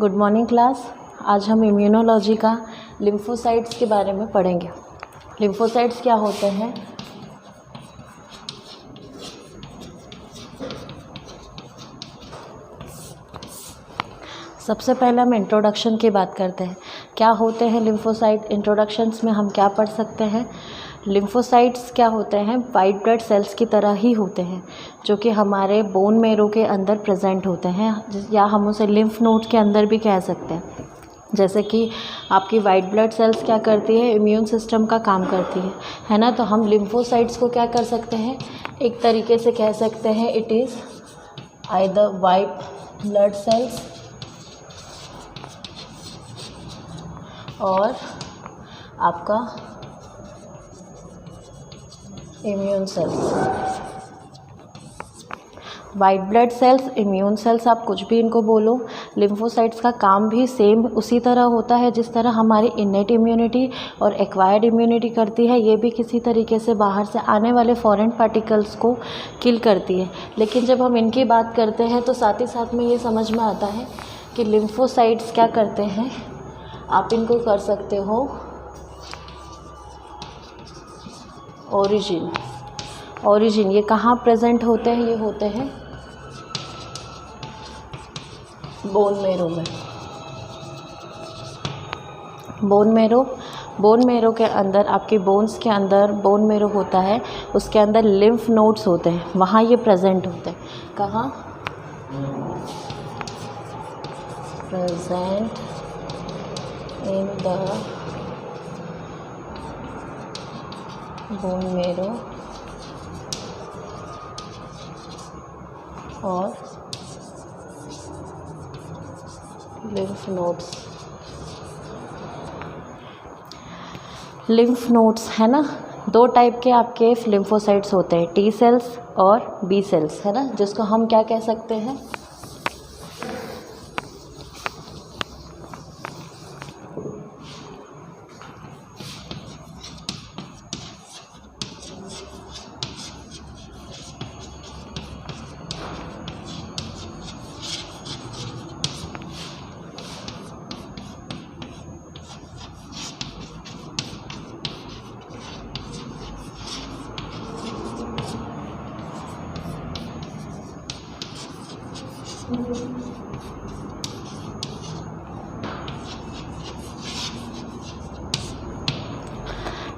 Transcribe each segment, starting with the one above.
Good morning class. आज हम immunology का लिम्फोसाइट्स के बारे में पढ़ेंगे। लिम्फोसाइट्स क्या होते हैं? सबसे पहले हम इंट्रोडक्शन की बात करते हैं। क्या होते हैं लिम्फोसाइट? इंट्रोडक्शंस में हम क्या पढ़ सकते हैं? लिम्फोसाइट्स क्या होते हैं? वाइट ब्लड सेल्स की तरह ही होते हैं जो कि हमारे बोन मेरो के अंदर प्रेजेंट होते हैं, या हम उसे लिम्फ नोड के अंदर भी कह सकते हैं। जैसे कि आपकी वाइट ब्लड सेल्स क्या करती है? इम्यून सिस्टम का काम करती है ना। तो हम लिम्फोसाइट्स को क्या कर सकते हैं? एक तरीके से कह सकते हैं it is either white blood cells और आपका immune cells. White blood cells, immune cells, आप कुछ भी इनको बोलो। लिम्फोसाइट्स का काम भी सेम उसी तरह होता है जिस तरह हमारी इनेट इम्यूनिटी और एक्वायर्ड इम्यूनिटी करती है। ये भी किसी तरीके से बाहर से आने वाले फॉरेन पार्टिकल्स को किल करती है। लेकिन जब हम इनकी बात करते हैं तो साथ ही साथ में ये समझ में आता है कि लिम्फोसाइट्स क्या करते हैं। आप इनको कर सकते हो ओरिजिन। ये कहाँ प्रेजेंट होते हैं? ये होते हैं बोन मेरो में। बोन मेरो के अंदर, आपकी बोन्स के अंदर बोन मेरो होता है, उसके अंदर लिम्फ नोड्स होते हैं, वहाँ ये प्रेजेंट होते हैं। कहाँ? Present in the bone marrow और लिम्फ नोड्स है ना। दो टाइप के आपके लिम्फोसाइट्स होते हैं, टी सेल्स और बी सेल्स, है ना, जिसको हम क्या कह सकते हैं?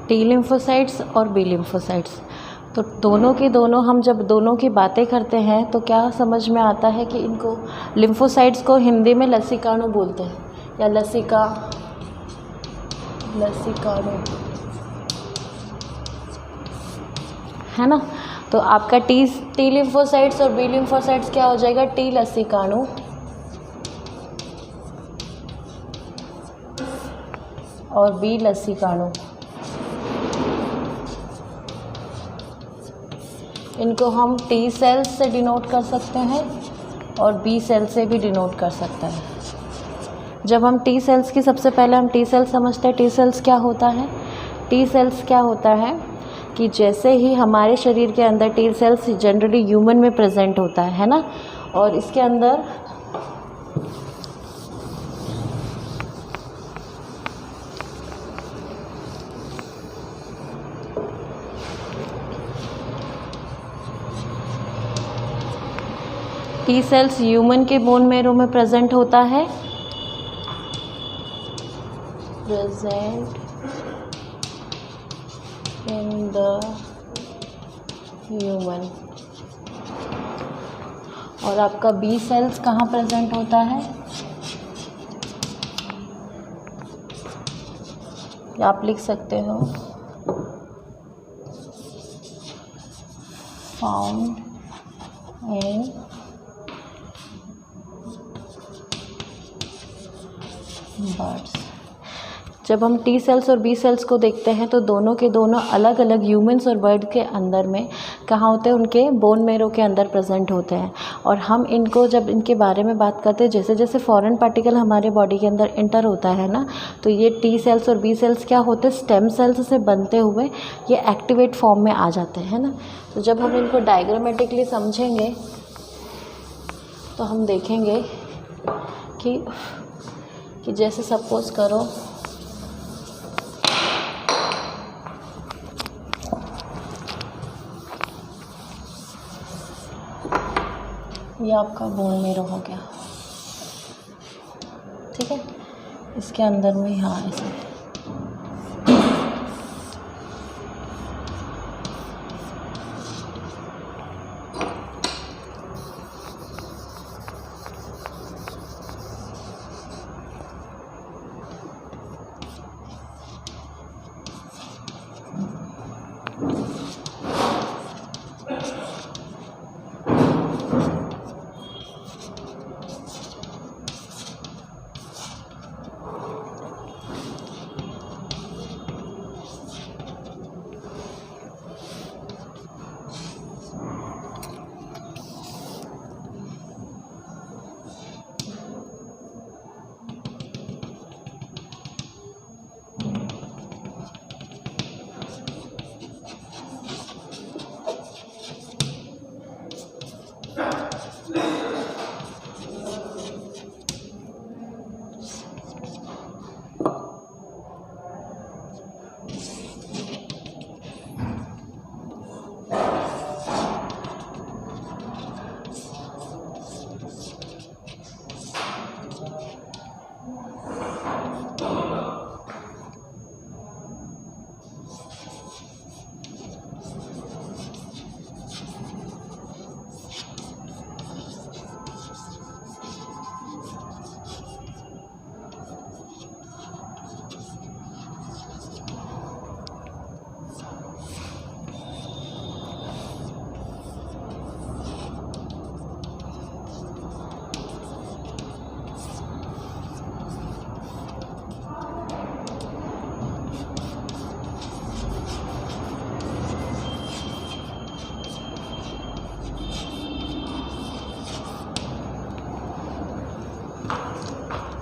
टी लिम्फोसाइट्स और बी लिम्फोसाइट्स, तो दोनों के दोनों, हम जब दोनों की बातें करते हैं तो क्या समझ में आता है कि इनको लिम्फोसाइट्स को हिंदी में लसीकाणु बोलते हैं, या लसीकाणु, है ना। तो आपका टी लिम्फोसाइट्स और बी लिम्फोसाइट्स क्या हो जाएगा? टी लसीकाणु और बी लसीकाणु। इनको हम टी सेल्स से डिनोट कर सकते हैं और बी सेल से भी डिनोट कर सकते हैं। जब हम टी सेल्स की, सबसे पहले हम टी सेल्स समझते हैं। टी सेल्स क्या होता है? टी सेल्स क्या होता है कि जैसे ही हमारे शरीर के अंदर टी सेल्स जनरली ह्यूमन में प्रेजेंट होता है ना, और इसके अंदर टी सेल्स ह्यूमन के बोन मेरो में प्रेजेंट होता है, प्रेजेंट इन द ह्यूमन। और आपका बी सेल्स कहाँ प्रेजेंट होता है? आप लिख सकते हो फाउंड इन बर्ड्स। जब हम टी सेल्स और बी सेल्स को देखते हैं तो दोनों के दोनों अलग अलग ह्यूमंस और बर्ड के अंदर में कहाँ होते हैं? उनके बोन मेरो के अंदर प्रेजेंट होते हैं। और हम इनको, जब इनके बारे में बात करते हैं, जैसे जैसे फॉरेन पार्टिकल हमारे बॉडी के अंदर इंटर होता है ना, तो ये टी सेल्स और बी सेल्स क्या होते हैं? स्टेम सेल्स से बनते हुए ये एक्टिवेट फॉर्म में आ जाते हैं ना। तो जब हम इनको डायग्रामेटिकली समझेंगे तो हम देखेंगे कि कि जैसे सपोज़ करो ये आपका बोन मेरो हो गया, ठीक है। इसके अंदर में यहाँ ऐसे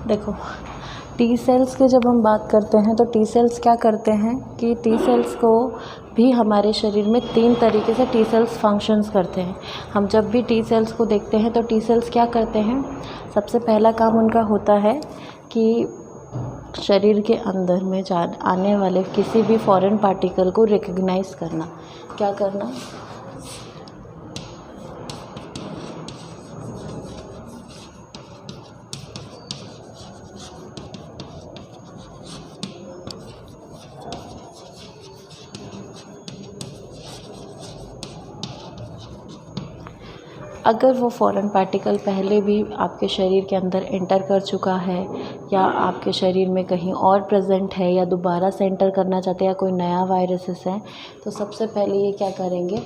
देखो टी सेल्स की जब हम बात करते हैं तो टी सेल्स क्या करते हैं कि टी सेल्स को भी हमारे शरीर में 3 तरीके से टी सेल्स फंक्शंस करते हैं। हम जब भी टी सेल्स को देखते हैं तो टी सेल्स क्या करते हैं, सबसे पहला काम उनका होता है कि शरीर के अंदर में आने वाले किसी भी फॉरेन पार्टिकल को रिकग्नाइज करना। क्या करना, अगर वो फॉरेन पार्टिकल पहले भी आपके शरीर के अंदर एंटर कर चुका है या आपके शरीर में कहीं और प्रेजेंट है या दोबारा से एंटर करना चाहते हैं या कोई नया वायरसेस है, तो सबसे पहले ये क्या करेंगे,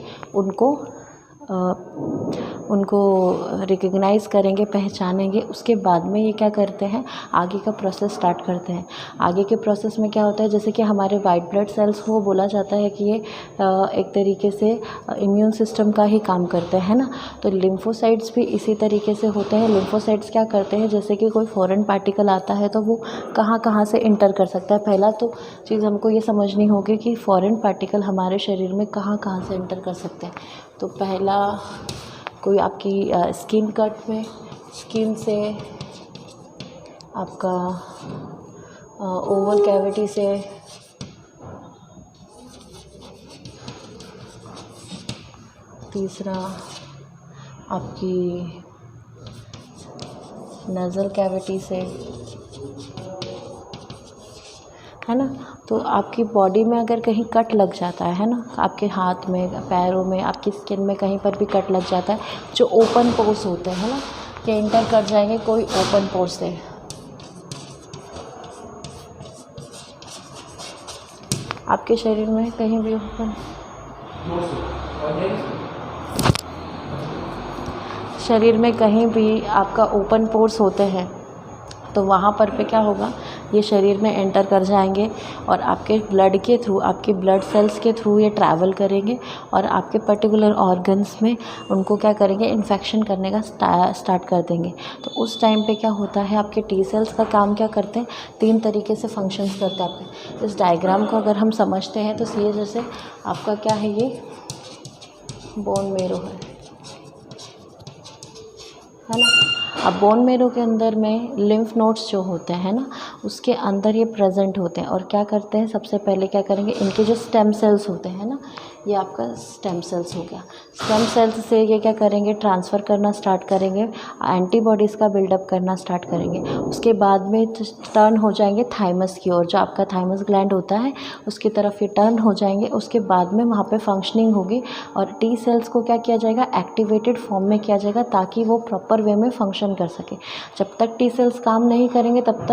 उनको रिकग्नाइज़ करेंगे, पहचानेंगे। उसके बाद में ये क्या करते हैं, आगे का प्रोसेस स्टार्ट करते हैं। आगे के प्रोसेस में क्या होता है, जैसे कि हमारे वाइट ब्लड सेल्स को बोला जाता है कि ये एक तरीके से इम्यून सिस्टम का ही काम करते हैं ना। तो लिम्फोसाइट्स भी इसी तरीके से होते हैं। लिम्फोसाइट्स क्या करते हैं, जैसे कि कोई फॉरेन पार्टिकल आता है तो वो कहाँ कहाँ से इंटर कर सकता है। पहला तो चीज़ हमको ये समझनी होगी कि फॉरेन पार्टिकल हमारे शरीर में कहाँ कहाँ से इंटर कर सकते हैं। तो पहला कोई आपकी स्किन कट में, स्किन से, आपका ओवल कैविटी से, तीसरा आपकी नज़ल कैविटी से, है ना। तो आपकी बॉडी में अगर कहीं कट लग जाता है ना, आपके हाथ में, पैरों में, आपकी स्किन में कहीं पर भी कट लग जाता है, जो ओपन पोर्स होते हैं ना, ये इंटर कर जाएंगे कोई ओपन पोर्स से। आपके शरीर में कहीं भी ओपन, शरीर में कहीं भी आपका ओपन पोर्स होते हैं तो वहाँ पर पे क्या होगा, ये शरीर में एंटर कर जाएंगे और आपके ब्लड के थ्रू, आपके ब्लड सेल्स के थ्रू ये ट्रैवल करेंगे और आपके पर्टिकुलर ऑर्गन्स में उनको क्या करेंगे, इन्फेक्शन करने का स्टार्ट कर देंगे। तो उस टाइम पे क्या होता है, आपके टी सेल्स का काम क्या करते हैं, 3 तरीके से फंक्शंस करते हैं आपके। इस डायग्राम को अगर हम समझते हैं तो ये जैसे आपका क्या है, ये बोन मेरो है ना। अब बोन मेरो के अंदर में लिम्फ नोड्स जो होते हैं ना, उसके अंदर ये प्रेजेंट होते हैं और क्या करते हैं, सबसे पहले क्या करेंगे, इनके जो स्टेम सेल्स होते हैं ना, ये आपका स्टेम सेल्स हो गया। स्टेम सेल्स से ये क्या करेंगे, ट्रांसफ़र करना स्टार्ट करेंगे, एंटीबॉडीज़ का बिल्डअप करना स्टार्ट करेंगे। उसके बाद में टर्न हो जाएंगे थाइमस की ओर, जो आपका थाइमस ग्लैंड होता है उसकी तरफ ये टर्न हो जाएंगे। उसके बाद में वहाँ पे फंक्शनिंग होगी और टी सेल्स को क्या किया जाएगा, एक्टिवेटेड फॉर्म में किया जाएगा ताकि वो प्रॉपर वे में फंक्शन कर सके। जब तक टी सेल्स काम नहीं करेंगे तब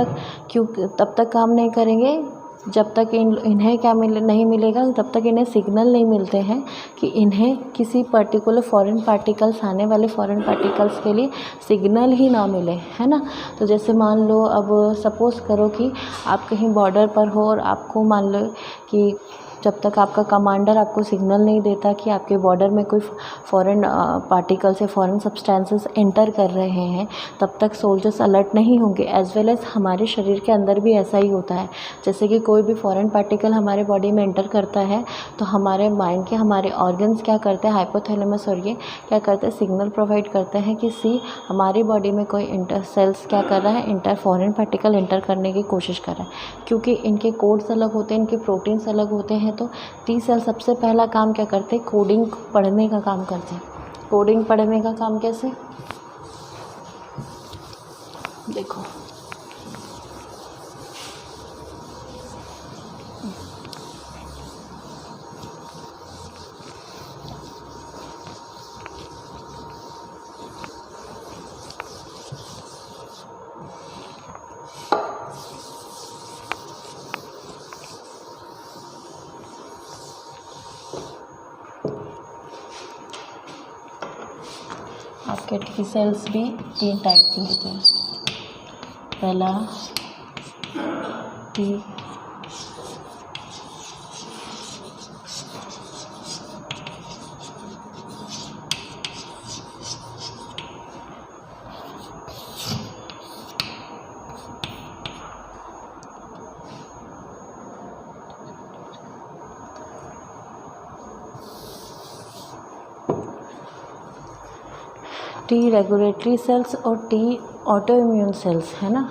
तक काम नहीं करेंगे जब तक इन्हें क्या नहीं मिलेगा, तब तक इन्हें सिग्नल नहीं मिलते हैं कि इन्हें किसी पर्टिकुलर फॉरेन पार्टिकल्स, आने वाले फॉरेन पार्टिकल्स के लिए सिग्नल ही ना मिले, है ना। तो जैसे मान लो, अब सपोज़ करो कि आप कहीं बॉर्डर पर हो और आपको मान लो कि जब तक आपका कमांडर आपको सिग्नल नहीं देता कि आपके बॉर्डर में कोई फॉरेन पार्टिकल्स या फॉरेन सब्सटेंसेस एंटर कर रहे हैं, तब तक सोल्जर्स अलर्ट नहीं होंगे। एज वेल एज़ हमारे शरीर के अंदर भी ऐसा ही होता है। जैसे कि कोई भी फॉरेन पार्टिकल हमारे बॉडी में एंटर करता है तो हमारे माइंड के, हमारे ऑर्गन्स क्या करते हैं, हाइपोथैलेमस और ये क्या करते हैं, सिग्नल प्रोवाइड करते हैं कि हमारी बॉडी में कोई इंटर सेल्स क्या कर रहा है, फॉरेन पार्टिकल एंटर करने की कोशिश कर रहा है। क्योंकि इनके कोड्स अलग होते हैं, इनके प्रोटीन्स अलग होते हैं, तो टी सेल सबसे पहला काम क्या करते हैं, कोडिंग पढ़ने का काम करते हैं। कोडिंग पढ़ने का काम कैसे, देखो, आपके टी सेल्स भी 3 टाइप के होते हैं। पहला टी रेगुलेटरी सेल्स और टी ऑटो इम्यून सेल्स, है ना।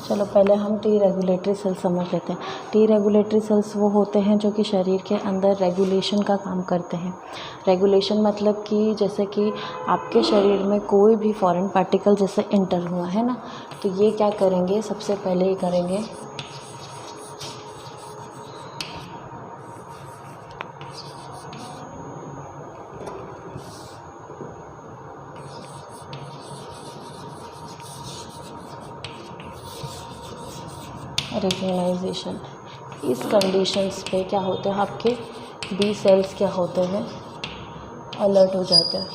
चलो पहले हम टी रेगुलेटरी सेल्स समझ लेते हैं। टी रेगुलेटरी सेल्स वो होते हैं जो कि शरीर के अंदर रेगुलेशन का काम करते हैं। रेगुलेशन मतलब कि जैसे कि आपके शरीर में कोई भी फॉरेन पार्टिकल जैसे एंटर हुआ है ना, तो ये क्या करेंगे, सबसे पहले ये करेंगे रिकग्नाइजेशन। इस कंडीशंस पे क्या होते हैं, आपके बी सेल्स क्या होते हैं, अलर्ट हो जाते हैं।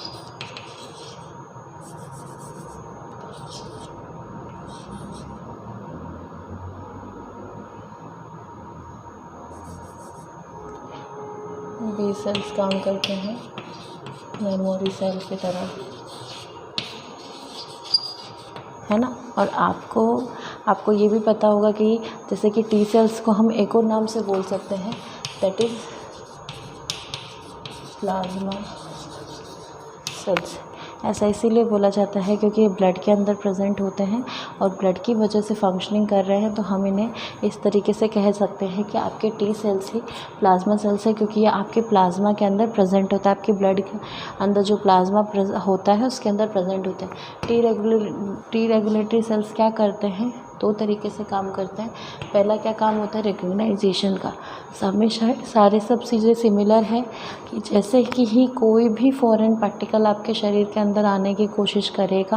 बी सेल्स काम करते हैं मेमोरी सेल की तरह, है ना। और आपको ये भी पता होगा कि जैसे कि टी सेल्स को हम एक और नाम से बोल सकते हैं, दैट इज़ प्लाज्मा सेल्स। ऐसा इसीलिए बोला जाता है क्योंकि ये ब्लड के अंदर प्रेजेंट होते हैं और ब्लड की वजह से फंक्शनिंग कर रहे हैं, तो हम इन्हें इस तरीके से कह सकते हैं कि आपके टी सेल्स ही प्लाज्मा सेल्स है, क्योंकि ये आपके प्लाज्मा के अंदर प्रेजेंट होता है। आपके ब्लड के अंदर जो प्लाज्मा होता है उसके अंदर प्रेजेंट होते हैं। टी रेगुलेटरी सेल्स क्या करते हैं, 2 तरीके से काम करते हैं। पहला क्या काम होता है, रिकग्नाइजेशन का। हमेशा सारे सब चीज़ें सिमिलर है कि जैसे कि ही कोई भी फॉरेन पार्टिकल आपके शरीर के अंदर आने की कोशिश करेगा,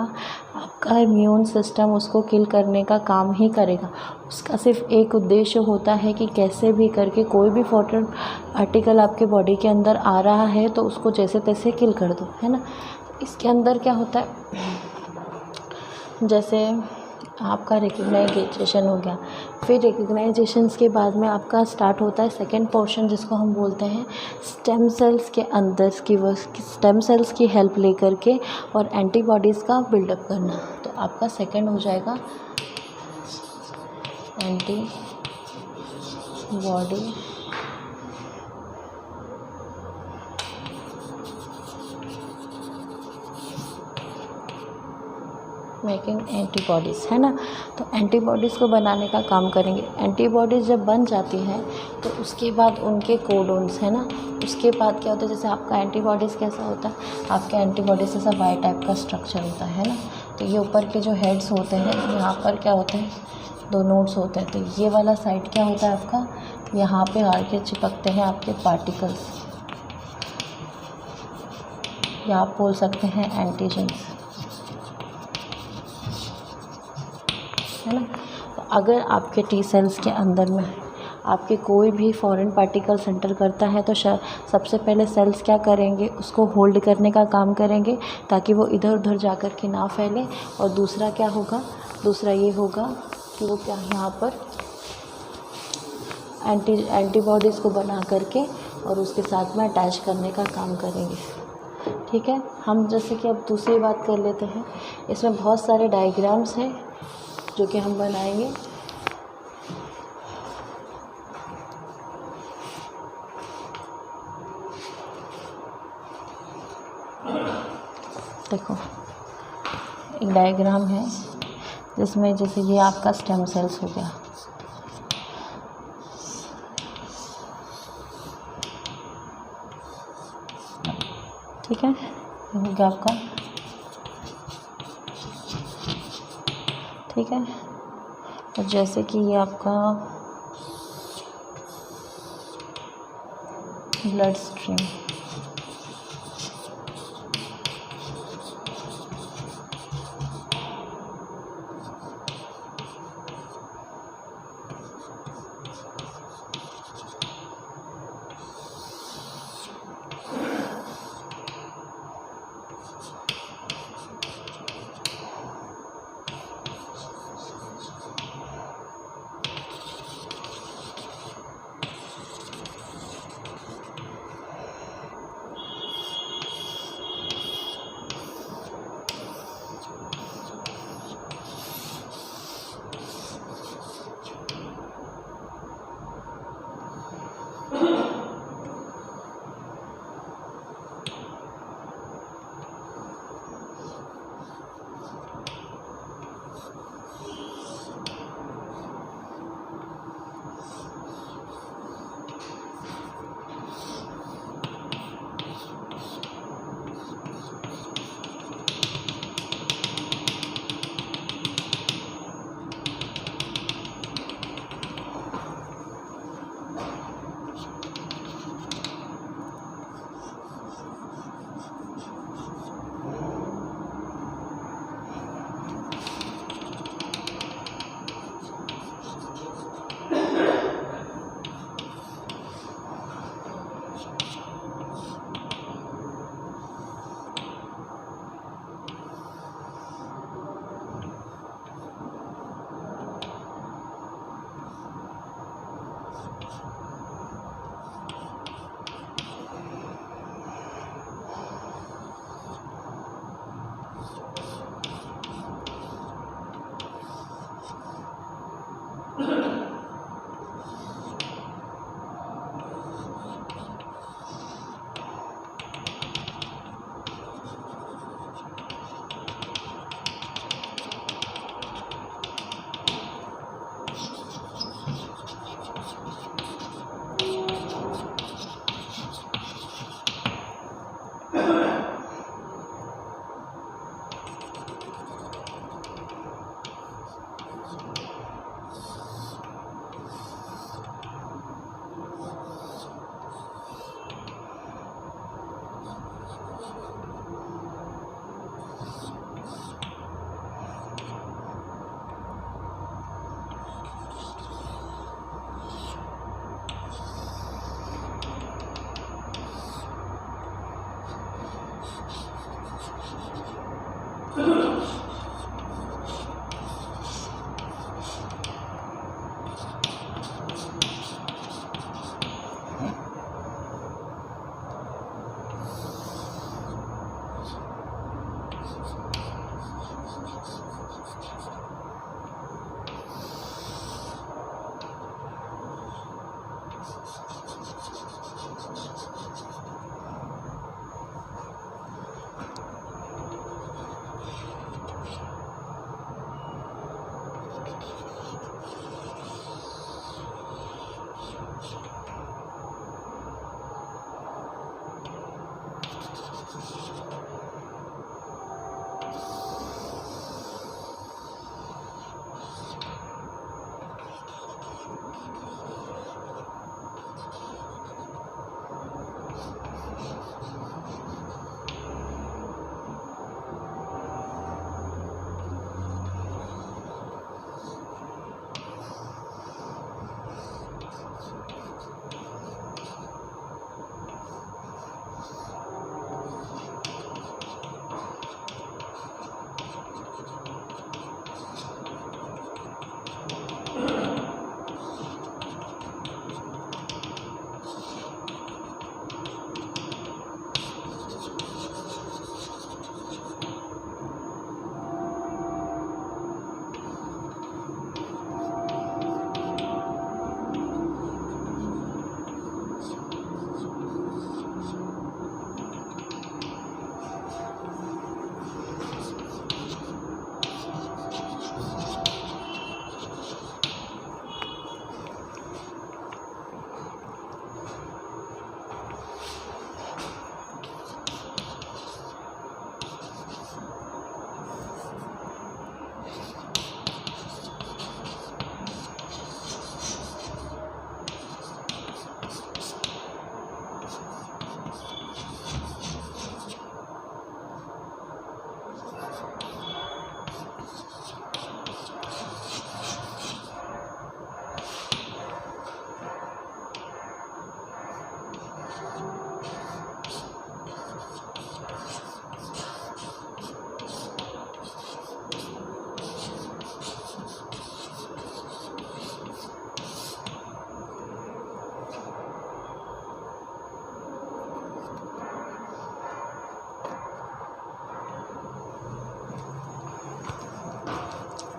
आपका इम्यून सिस्टम उसको किल करने का काम ही करेगा। उसका सिर्फ एक उद्देश्य होता है कि कैसे भी करके कोई भी फॉरेन पार्टिकल आपके बॉडी के अंदर आ रहा है तो उसको जैसे तैसे किल कर दो, है ना। इसके अंदर क्या होता है, जैसे आपका रिकग्नाइजेशन हो गया। फिर रिकग्नाइजेशन के बाद में आपका स्टार्ट होता है सेकेंड पोर्शन, जिसको हम बोलते हैं स्टेम सेल्स के अंदर की वो स्टेम सेल्स की हेल्प लेकर के और एंटीबॉडीज़ का बिल्डअप करना। तो आपका सेकेंड हो जाएगा एंटीबॉडी मेकिंग एंटीबॉडीज़, है ना। तो एंटीबॉडीज़ को बनाने का काम करेंगे। एंटीबॉडीज़ जब बन जाती हैं तो उसके बाद उनके कोडोन्स, है ना, उसके बाद क्या होता है, जैसे आपका एंटीबॉडीज़ कैसा होता है, आपके एंटीबॉडीज़ ऐसा वाई टाइप का स्ट्रक्चर होता है ना। तो ये ऊपर के जो हेड्स होते हैं, यहाँ पर क्या होते हैं, 2 नोड्स होते हैं। तो ये वाला साइड क्या होता है आपका, यहाँ पे आके चिपकते हैं आपके पार्टिकल्स, या आप बोल सकते हैं एंटीजन्स, है ना। तो अगर आपके टी सेल्स के अंदर में आपके कोई भी फॉरेन पार्टिकल एंटर करता है तो सबसे पहले सेल्स क्या करेंगे, उसको होल्ड करने का काम करेंगे ताकि वो इधर उधर जा कर के ना फैले। और दूसरा क्या होगा, दूसरा ये होगा कि वो क्या यहाँ पर एंटीबॉडीज़ को बना करके और उसके साथ में अटैच करने का काम करेंगे। ठीक है, हम जैसे कि अब दूसरी बात कर लेते हैं। इसमें बहुत सारे डायग्राम्स हैं जो कि हम बनाएंगे। देखो, एक डायग्राम है जिसमें जैसे ये आपका स्टेम सेल्स हो गया, ठीक है, ये हो गया आपका, ठीक है। और जैसे कि ये आपका ब्लड स्ट्रीम,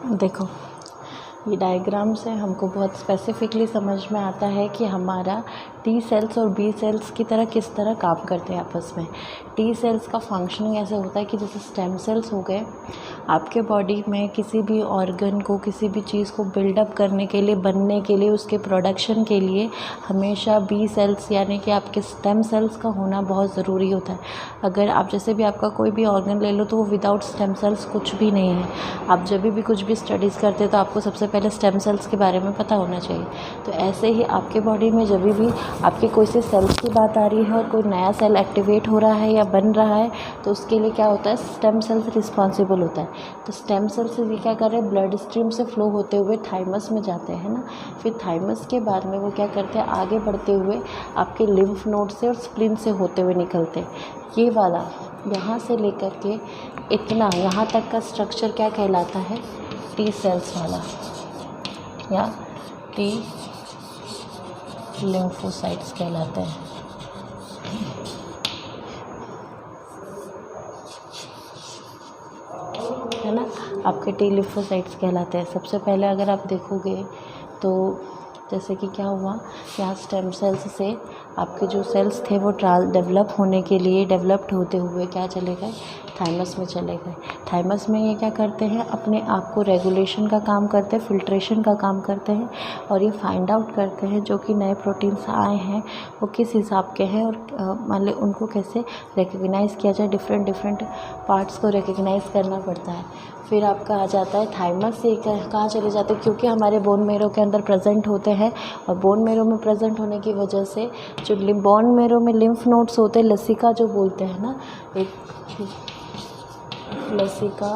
देखो, ये डायग्राम से हमको बहुत स्पेसिफिकली समझ में आता है कि हमारा टी सेल्स और बी सेल्स की तरह किस तरह काम करते हैं आपस में। टी सेल्स का फंक्शनिंग ऐसे होता है कि जैसे स्टेम सेल्स हो गए, आपके बॉडी में किसी भी ऑर्गन को, किसी भी चीज़ को बिल्डअप करने के लिए, बनने के लिए, उसके प्रोडक्शन के लिए हमेशा बी सेल्स यानी कि आपके स्टेम सेल्स का होना बहुत ज़रूरी होता है। अगर आप जैसे भी आपका कोई भी ऑर्गन ले लो तो वो विदाउट स्टेम सेल्स कुछ भी नहीं है। आप जब भी कुछ भी स्टडीज़ करते हो तो आपको सबसे पहले स्टेम सेल्स के बारे में पता होना चाहिए। तो ऐसे ही आपके बॉडी में जब भी आपके कोई से सेल्स की बात आ रही है और कोई नया सेल एक्टिवेट हो रहा है या बन रहा है तो उसके लिए क्या होता है, स्टेम सेल्स रिस्पॉन्सिबल होता है। तो स्टेम सेल्स ये क्या कर रहे हैं, ब्लड स्ट्रीम से फ्लो होते हुए थाइमस में जाते हैं ना, फिर थाइमस के बाद में वो क्या करते हैं, आगे बढ़ते हुए आपके लिम्फ नोड से और स्प्लीन से होते हुए निकलते हैं। ये वाला यहाँ से लेकर के इतना यहाँ तक का स्ट्रक्चर क्या कहलाता है, टी सेल्स वाला या टी लिम्फोसाइट्स कहलाते हैं। है ना, आपके टी लिम्फोसाइट्स कहलाते हैं। सबसे पहले अगर आप देखोगे तो जैसे कि क्या हुआ, यहाँ स्टेम सेल्स से आपके जो सेल्स थे वो डेवलप होने के लिए डेवलप्ड होते हुए क्या चले गए, थाइमस में चले गए। थाइमस में ये क्या करते हैं, अपने आप को रेगुलेशन का काम करते हैं, फिल्ट्रेशन का काम करते हैं और ये फाइंड आउट करते हैं जो कि नए प्रोटीन्स आए हैं वो किस हिसाब के हैं और मान लो उनको कैसे रिकग्नाइज़ किया जाए। डिफरेंट पार्ट्स को रिकग्नाइज़ करना पड़ता है। फिर आपका आ जाता है थाइमस से कहाँ चले जाते हैं, क्योंकि हमारे बोन मेरो के अंदर प्रेजेंट होते हैं और बोन मेरो में प्रेजेंट होने की वजह से जो बोन मेरो में लिम्फ नोड्स होते हैं, लसिका जो बोलते हैं ना, एक लसिका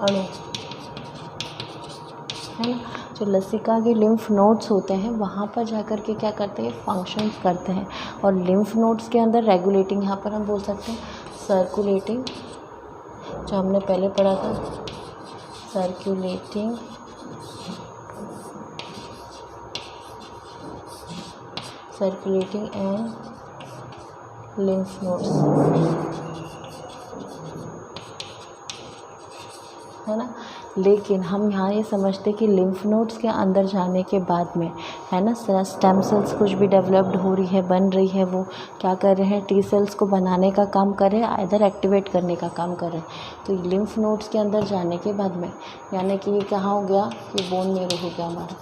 अणु है ना, जो लसिका के लिम्फ नोड्स होते हैं वहाँ पर जाकर के क्या करते हैं, फंक्शंस करते हैं। और लिम्फ नोड्स के अंदर रेगुलेटिंग, यहाँ पर हम बोल सकते हैं सर्कुलेटिंग, जो हमने पहले पढ़ा था, सर्कुलेटिंग एंड लिम्फ नोड्स, है ना। लेकिन हम यहाँ ये समझते कि लिम्फ नोड्स के अंदर जाने के बाद में, है ना, स्टेम सेल्स कुछ भी डेवलप्ड हो रही है, बन रही है, वो क्या कर रहे हैं, टी सेल्स को बनाने का काम कर रहे हैं, इधर एक्टिवेट करने का काम कर रहे हैं। तो लिम्फ नोड्स के अंदर जाने के बाद में यानी कि ये कहाँ हो गया, ये बोन मेरो हो गया हमारा।